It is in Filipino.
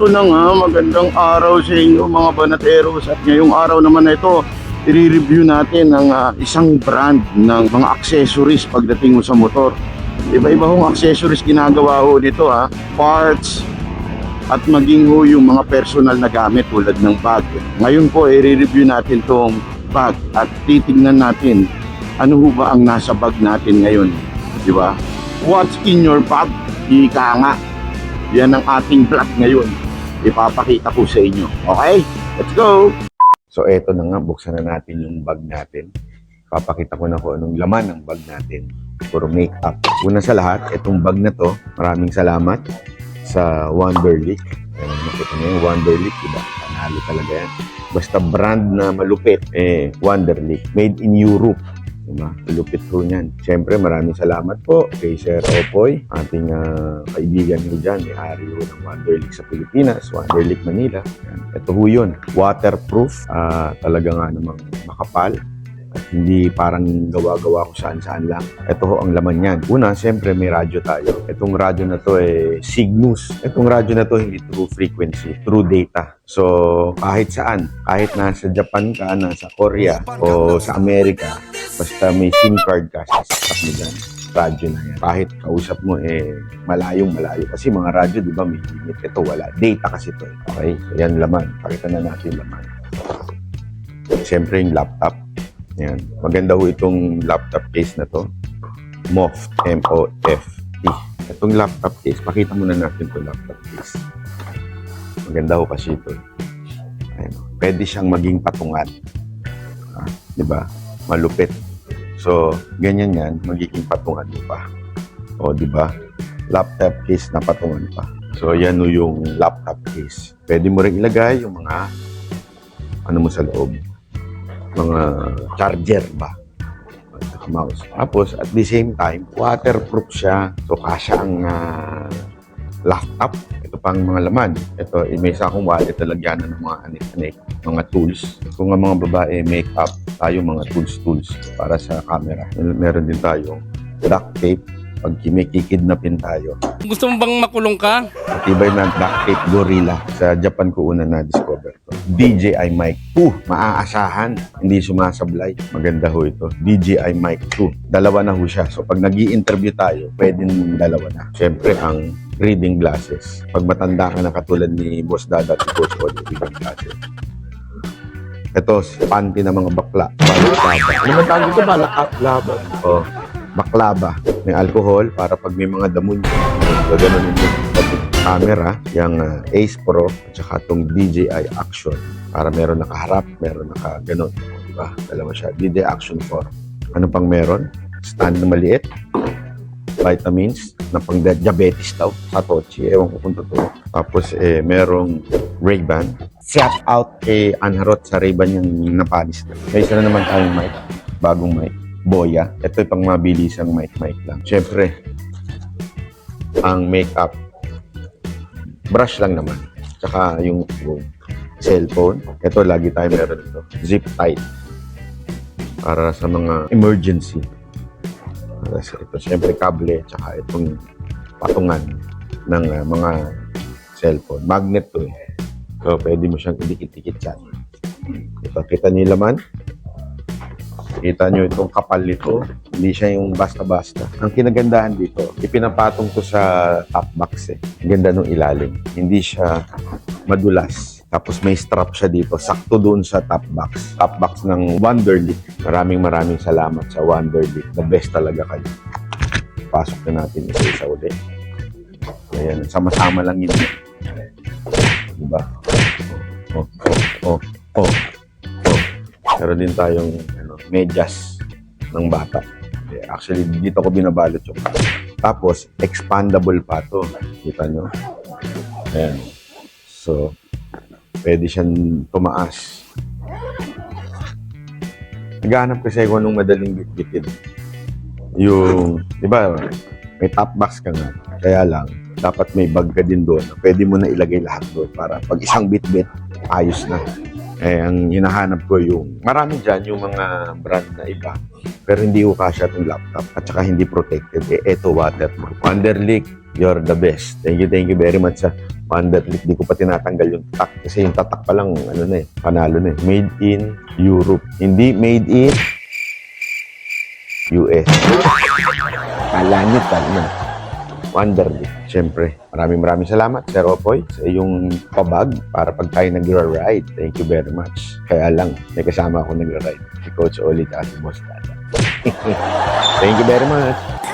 Eto na nga, magandang araw sa inyo mga banateros. At ngayong araw naman na ito, i-review natin ang isang brand ng mga accessories pagdating mo sa motor. Iba-iba hong accessories ginagawa ho nito parts at maging ho yung mga personal na gamit tulad ng bag. Ngayon po, i-review natin tong bag at titignan natin ano ho ba ang nasa bag natin ngayon. Di ba? What's in your bag? Ika nga. Yan ang ating vlog ngayon. Ipapakita ko sa inyo. Okay? Let's go! So, eto na nga. Buksan na natin yung bag natin. Papakita ko na kung anong laman ng bag natin. Puro makeup. Una sa lahat, itong bag na to, maraming salamat sa Wonderlic. Ayan, nakita nyo yung Wonderlic, diba? Panalo talaga yan. Basta brand na malupit, Wonderlic. Made in Europe. Diba? Malupit po niyan. Siyempre, maraming salamat po kay Sir Opoy, ating kaibigan nyo dyan. May-ari ho ng Wonderlic sa Pilipinas, Wonderlic Manila. Yan. Ito ho yun. Waterproof. Talaga nga namang makapal. At hindi parang gawa-gawa ko saan-saan lang. Ito ho ang laman yan. Una, siyempre may radyo tayo. Itong radyo na to Cygnus. Itong radyo na to hindi true frequency, true data. So, kahit saan, kahit nasa Japan ka, nasa Korea, o sa Amerika, basta may SIM card ka, sasaksak mo dyan. Radyo na yan. Kahit kausap mo, malayong malayo. Kasi mga radyo, di ba, may limit. Ito, wala. Data kasi ito. Okay? So, yan laman. Pakita na natin laman. Siyempre yung laptop. Yan. Maganda ho itong laptop case na to. MOFT. M-O-F-T. Itong laptop case, pakita muna natin itong laptop case. Maganda ho kasi ito. Ayan. Pwede siyang maging patungan. Diba? Malupit. So, ganyan yan, magiging patungan mo pa. O, diba? Laptop case na patungan pa. So, yan ho yung laptop case. Pwede mo rin ilagay yung mga ano mo sa loob. Mga charger ba? At mouse. Tapos, at the same time, waterproof siya. So, kasya ang laptop. Ito pang mga laman. Ito, may sakong wallet na lagyanan ng mga anik-anik, mga tools. Kung ang mga babae, makeup, tayo mga tools para sa camera. Meron din tayong duct tape. Pag may kikidnapin tayo. Gusto mo bang makulong ka? Matibay na duct tape Gorilla. Sa Japan ko una na-discover to. DJI Mic 2. Maaasahan. Hindi sumasablay. Maganda ho ito. DJI Mic 2. Dalawa na ho siya. So pag nag-i-interview tayo, pwedeng dalawa na. Siyempre ang reading glasses. Pag matanda ka na katulad ni Boss Dada at Boss Cody, reading glasses. Ito, panty ng mga bakla. Balaklava. Ano man tawag ito? Balaklava. Oh. Baklava. May alcohol para pag may mga damo nyo. So, ganun yung camera, yung Ace Pro, at saka itong DJI Action. Para meron nakaharap, meron nakaganon. Diba? Dalawa siya. DJI Action 4. Ano pang meron? Stand na maliit. Vitamins na pang diabetes daw. Satoshi. Ewan ko kung totoo. Tapos, merong Ray-Ban. Shout out kay Anharot sa Ray-Ban yung napalis. May isa na naman tayong mic. Bagong mic. Boya. Ito yung pang mabilisang mic lang. Siyempre, ang makeup, brush lang naman. Tsaka yung cellphone. Ito, lagi tayo meron ito. Zip tight. Para sa mga emergency. Para sa ito, siyempre, kable. Tsaka itong patungan ng mga cellphone. Magnet to eh. So, pwede mo siyang idikit-dikit dyan. Ito, kita niyo yung laman. Kita nyo itong kapal nito. Hindi siya yung basta-basta. Ang kinagandahan dito, ipinapatong to sa top box eh. Ang ganda nung ilalim. Hindi siya madulas. Tapos may strap siya dito. Sakto doon sa top box. Top box ng Wonderlic. Maraming salamat sa Wonderlic. The best talaga kayo. Pasok na natin isa ulit. Ayan. Sama-sama lang yun. Diba? Oh. Meron din tayong medyas ng bata. Actually, dito ko binabalot yung bata. Tapos, expandable pa to. Kita nyo? Ayan. So, pwede siyang tumaas. Naghahanap kasi ako nung madaling bitbitin. Yung, di ba, may top box ka nga. Kaya lang, dapat may bag ka din doon. Pwede mo na ilagay lahat doon para pag isang bit-bit, ayos na. Ang hinahanap ko yung, marami dyan yung mga brand na iba, pero hindi ko kasya itong laptop at saka hindi protected. Ito waterproof. Wonderlic, You're the best. Thank you very much sa Wonderlic. Di ko pa tinatanggal yung tatak. Kasi yung tatak pa lang, ano na eh, panalo na eh. Made in Europe. Hindi made in US. Kala nyo na. Wonderlic. Siyempre, maraming salamat, Sir Opoy, sa iyong pabag para pag tayo nagra-ride. Thank you very much. Kaya lang, may kasama ako nagra-ride. Si Coach Oli at si Boss Dada. Thank you very much.